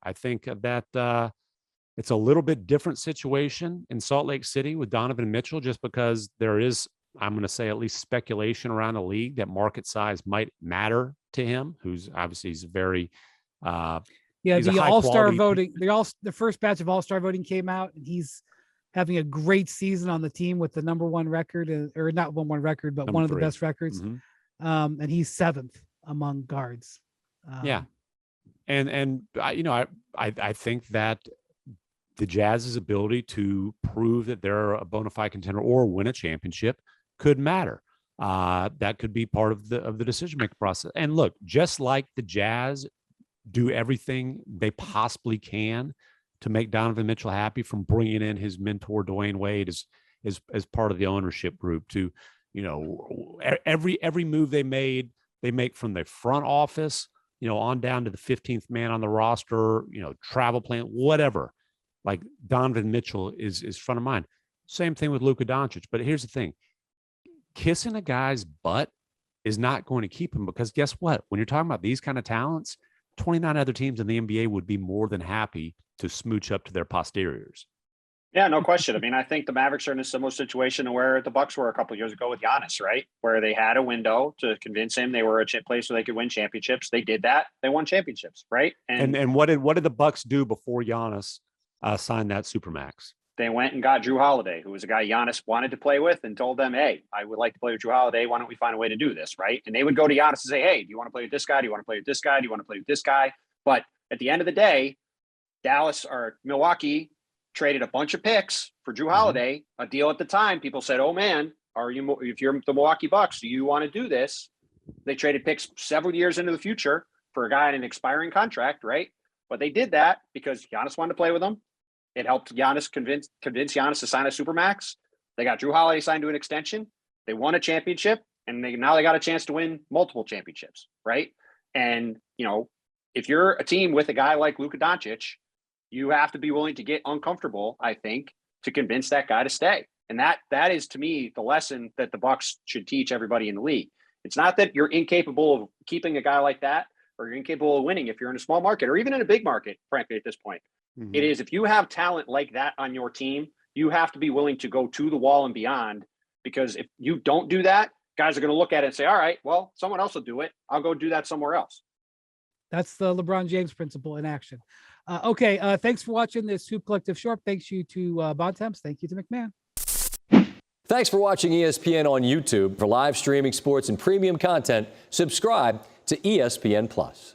I think that it's a little bit different situation in Salt Lake City with Donovan Mitchell, just because there is, I'm going to say, at least speculation around the league that market size might matter to him, who's obviously he's very he's the a high All-Star quality voting, the first batch of All-Star voting came out, and he's having a great season on the team with the number one record, or not one record, but one of the best records. And he's 7th among guards. And I think that the Jazz's ability to prove that they're a bona fide contender or win a championship could matter. That could be part of the decision-making process. And look, just like the Jazz do everything they possibly can to make Donovan Mitchell happy, from bringing in his mentor, Dwayne Wade, as part of the ownership group, to, every move they make from the front office, on down to the 15th man on the roster, travel plan, whatever. Like, Donovan Mitchell is front of mind. Same thing with Luka Doncic. But here's the thing. Kissing a guy's butt is not going to keep him, because guess what? When you're talking about these kind of talents, 29 other teams in the NBA would be more than happy to smooch up to their posteriors. Yeah, no question. I mean, I think the Mavericks are in a similar situation to where the Bucks were a couple of years ago with Giannis, right? Where they had a window to convince him they were a place where they could win championships. They did that. They won championships, right? And what did the Bucks do before Giannis signed that Supermax? They went and got Drew Holiday, who was a guy Giannis wanted to play with, and told them, hey, I would like to play with Drew Holiday. Why don't we find a way to do this, right? And they would go to Giannis and say, hey, do you want to play with this guy? Do you want to play with this guy? Do you want to play with this guy? But at the end of the day, Milwaukee traded a bunch of picks for Drew Holiday, a deal at the time. People said, oh man, if you're the Milwaukee Bucks, do you want to do this? They traded picks several years into the future for a guy in an expiring contract, right? But they did that because Giannis wanted to play with them. It helped Giannis convince Giannis to sign a Supermax. They got Drew Holiday signed to an extension. They won a championship, and now they got a chance to win multiple championships, right? And, if you're a team with a guy like Luka Doncic, you have to be willing to get uncomfortable, I think, to convince that guy to stay. And that is, to me, the lesson that the Bucks should teach everybody in the league. It's not that you're incapable of keeping a guy like that, or you're incapable of winning if you're in a small market, or even in a big market, frankly, at this point. It is, if you have talent like that on your team, you have to be willing to go to the wall and beyond, because if you don't do that, guys are going to look at it and say, all right, well, someone else will do it. I'll go do that somewhere else. That's the LeBron James principle in action. Thanks for watching this Hoop Collective Short. Thanks you to Bontemps. Thank you to MacMahon. Thanks for watching ESPN on YouTube. For live streaming sports and premium content, subscribe to ESPN+.